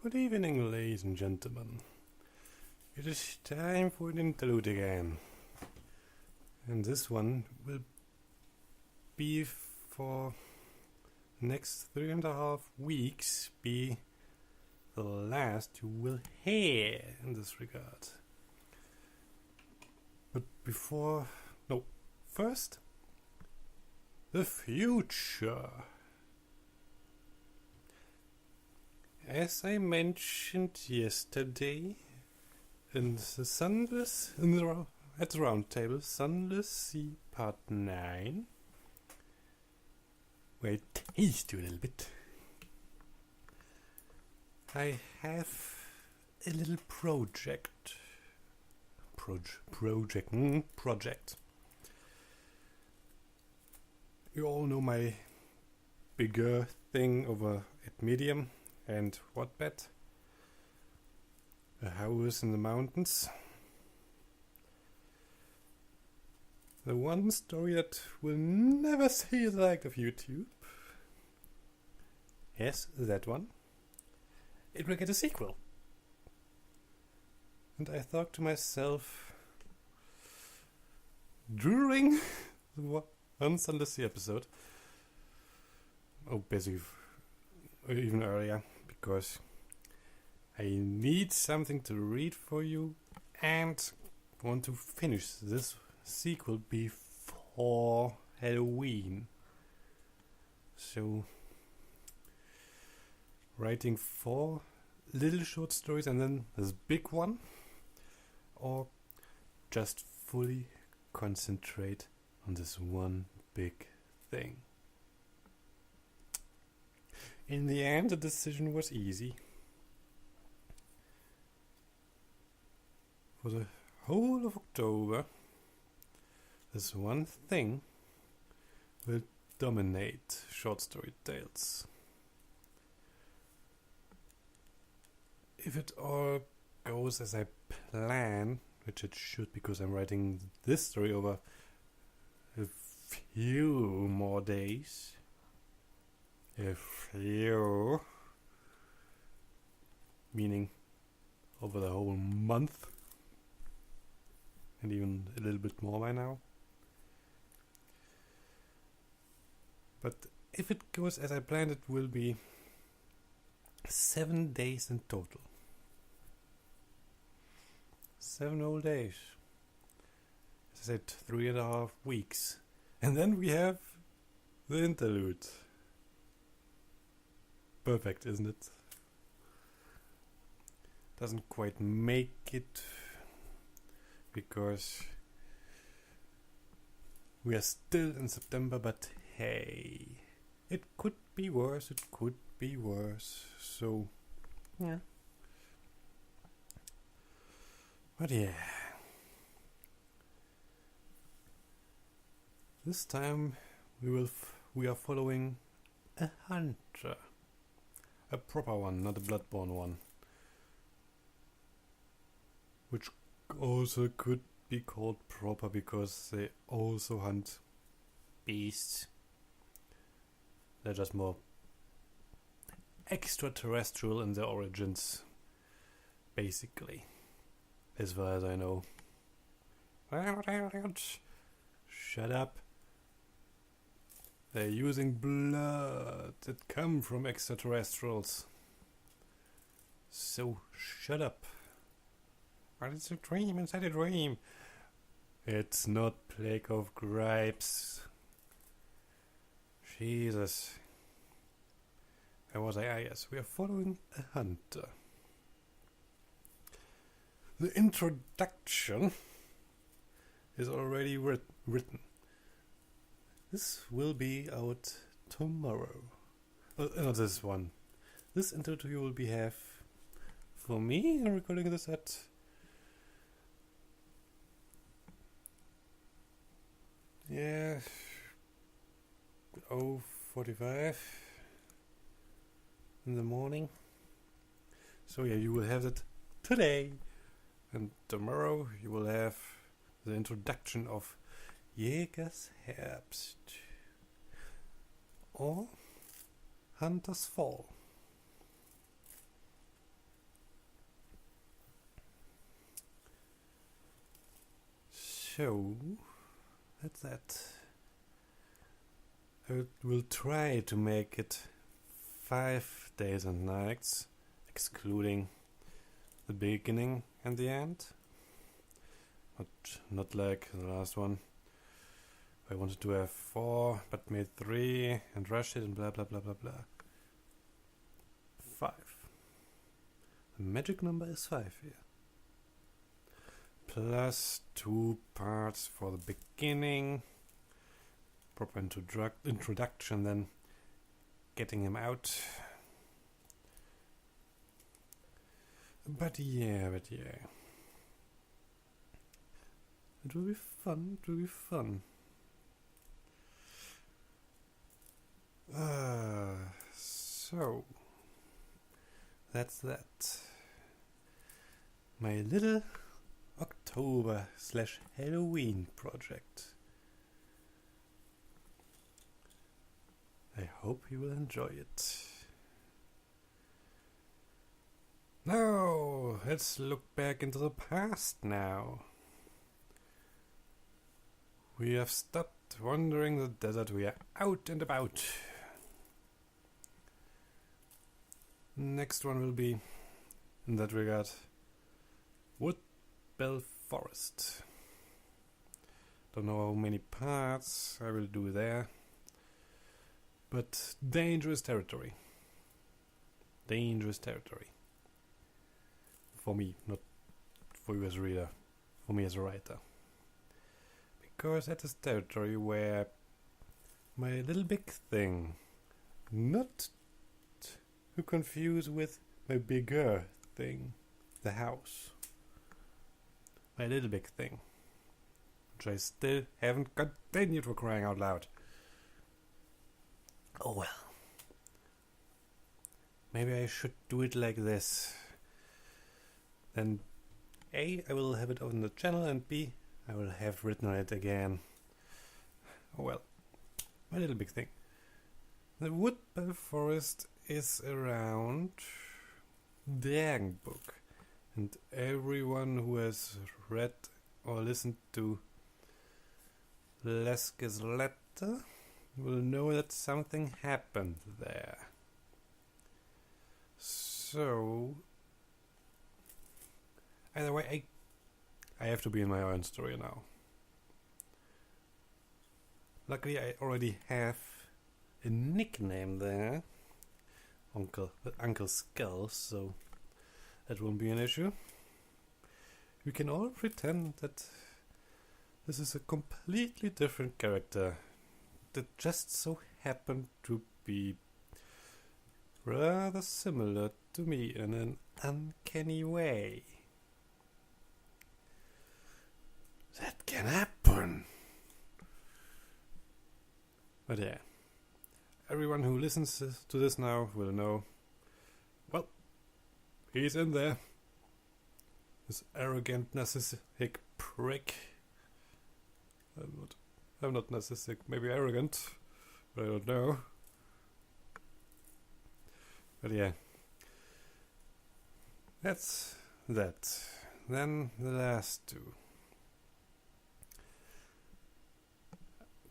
Good evening, ladies and gentlemen. It is time for an interlude again. And this one will be for next 3.5 weeks be the last you will hear in this regard. But first, the future. As I mentioned yesterday, at the round table, Sunless Sea Part 9, where I teased you a little bit, I have a little project. You all know my bigger thing over at Medium and Wattpad, a house in the mountains. The one story that will never see the light of YouTube. Yes, that one. It will get a sequel. And I thought to myself, during the one Sunday episode, basically even earlier, because I need something to read for you and want to finish this sequel before Halloween. So, writing 4 little short stories and then this big one, or just fully concentrate on this one big thing. In the end, the decision was easy. For the whole of October, this one thing will dominate short story tales. If it all goes as I plan, which it should because I'm writing this story over a few more days, meaning over the whole month, and even a little bit more by now. But if it goes as I planned, it will be 7 days in total. 7 whole days. As I said, 3.5 weeks. And then we have the interlude. Perfect, isn't it? Doesn't quite make it because we are still in September, but hey, it could be worse, so yeah. But yeah, this time we are following a hunter. A proper one, not a bloodborne one. Which also could be called proper because they also hunt beasts. They're just more extraterrestrial in their origins, basically, as far as I know. Shut up. They're using blood that come from extraterrestrials. So shut up. But it's a dream inside a dream. It's not Plague of Gripes. Jesus. Where was I? Yes, we are following a hunter. The introduction is already written. This will be out tomorrow. Not this one. This interview will be have for me. I'm recording this at 0:45 in the morning. So yeah, you will have it today, and tomorrow you will have the introduction of Jägers Herbst or Hunter's Fall. So, that's that. I will try to make it 5 days and nights, excluding the beginning and the end. Not like the last one. I wanted to have 4, but made 3 and rushed it and blah blah blah blah blah. 5. The magic number is 5 here. Plus 2 parts for the beginning. Proper introduction, then getting him out. But yeah. It will be fun. So, that's that. My little October/Halloween project. I hope you will enjoy it. Now, let's look back into the past now. We have stopped wandering the desert, we are out and about. Next one will be, in that regard, Woodbell Forest. Don't know how many parts I will do there, but dangerous territory. Dangerous territory. For me, not for you as a reader, for me as a writer. Because that is territory where my little big thing, not to confuse with my bigger thing, the house. My little big thing, which I still haven't continued, for crying out loud. Oh well. Maybe I should do it like this. Then A, I will have it on the channel, and B, I will have written on it again. Oh well. My little big thing. The Woodbell Forest is around Dragonbook. And everyone who has read or listened to Leske's letter will know that something happened there. So, either way, I have to be in my own story now. Luckily, I already have a nickname there, Uncle Skull, so that won't be an issue. We can all pretend that this is a completely different character that just so happened to be rather similar to me in an uncanny way. That can happen. But yeah, everyone who listens to this now will know, well, he's in there. This arrogant, narcissistic prick. I'm not narcissistic, maybe arrogant, but I don't know. But yeah, that's that. Then the last two.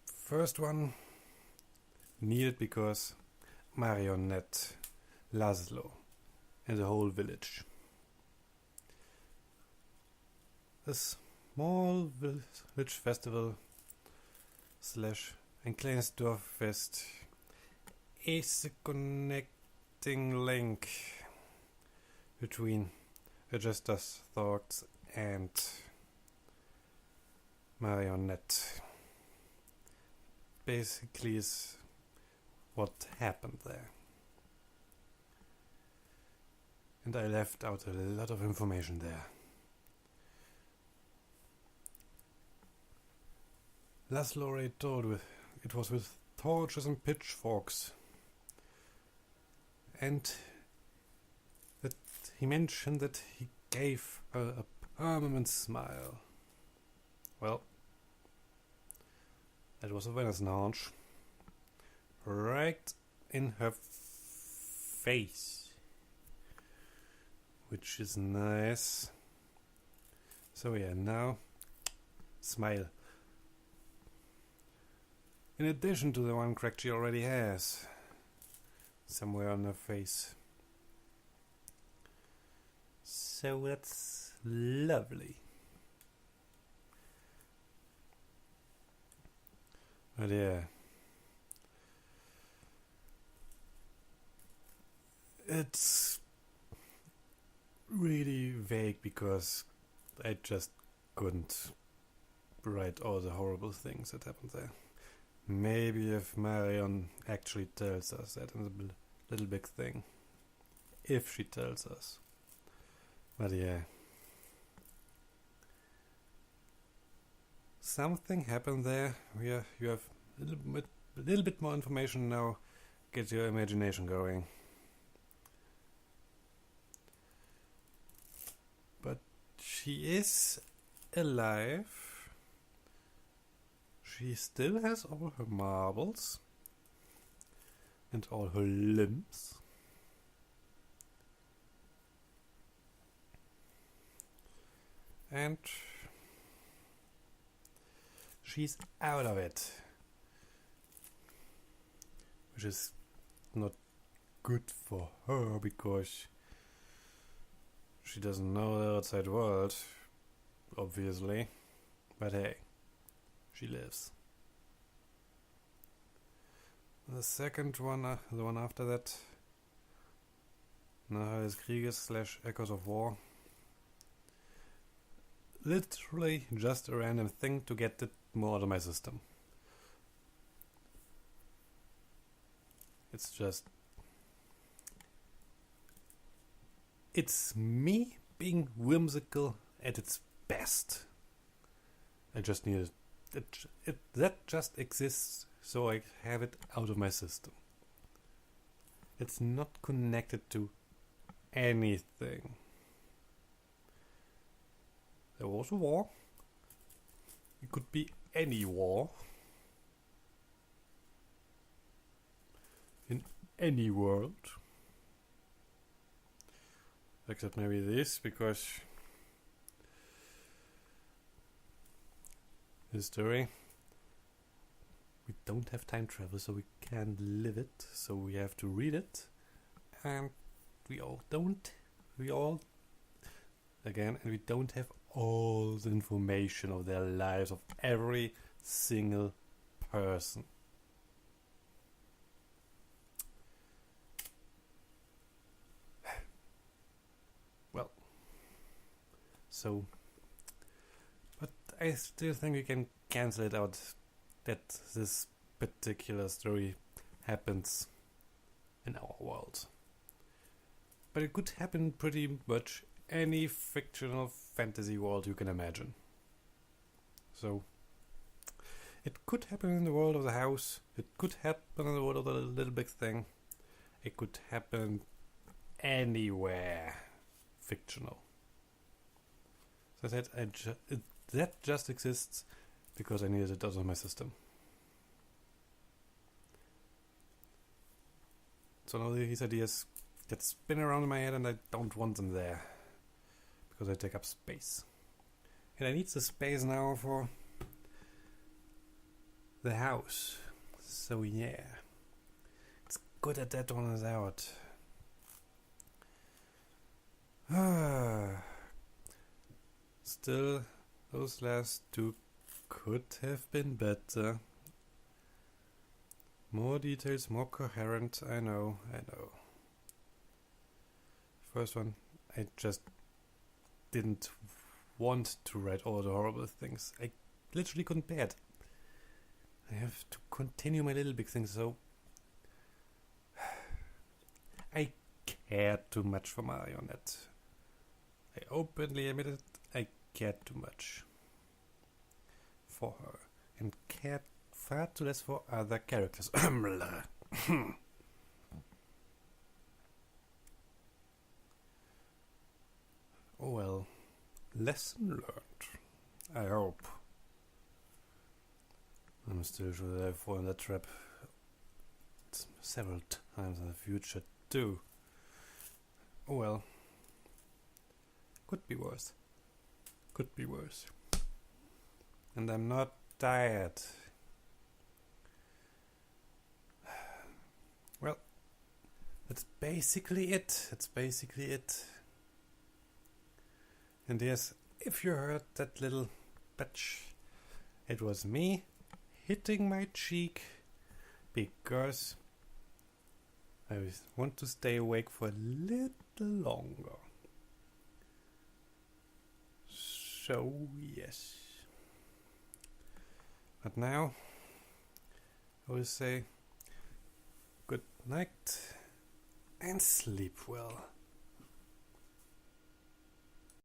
First one needed because Marionette, Laszlo, and the whole village. A small village festival / Enkleinsdorf Fest is a connecting link between Adjuster's thoughts and Marionette. Basically is what happened there. And I left out a lot of information there. Laszlo already told it was with torches and pitchforks. And that he mentioned that he gave her a permanent smile. Well, that was a Venusnange. Right in her face. Which is nice. So yeah, now smile. In addition to the one crack she already has. Somewhere on her face. So that's lovely. But yeah. It's really vague because I just couldn't write all the horrible things that happened there. Maybe if Marion actually tells us that in the little big thing. If she tells us. But yeah. Something happened there. You have a little bit more information now. Get your imagination going. But she is alive. She still has all her marbles. And all her limbs. And she's out of it. Which is not good for her because she doesn't know the outside world, obviously. But hey, she lives. The second one, the one after that, Nachher des Krieges / Echoes of War. Literally just a random thing to get it more out of my system. It's just... It's me being whimsical at its best. I just need it. That just exists, so I have it out of my system. It's not connected to anything. There was a war. It could be any war. In any world. Except maybe this, because history. We don't have time travel, so we can't live it, so we have to read it. And we don't have all the information of their lives of every single person. Well, so, but I still think we can cancel it out that this particular story happens in our world. But it could happen pretty much any fictional fantasy world you can imagine. So, it could happen in the world of the house. It could happen in the world of the little big thing. It could happen anywhere fictional. So that just exists because I needed it out of my system. So now these ideas that spin around in my head and I don't want them there. Because they take up space. And I need the space now for the house. So yeah. It's good that that one is out. Still, those last two could have been better. More details, more coherent. I know. First one, I just didn't want to write all the horrible things. I literally couldn't bear it. I have to continue my little big thing, so I cared too much for Marionette. I openly admitted I cared too much for her and cared far too less for other characters. Oh well, lesson learned, I hope. I'm still sure that I've fallen that trap several times in the future too. Oh well. Could be worse. And I'm not tired. Well, that's basically it. And yes, if you heard that little patch, it was me hitting my cheek because I want to stay awake for a little longer. So, yes. But now, I will say good night and sleep well.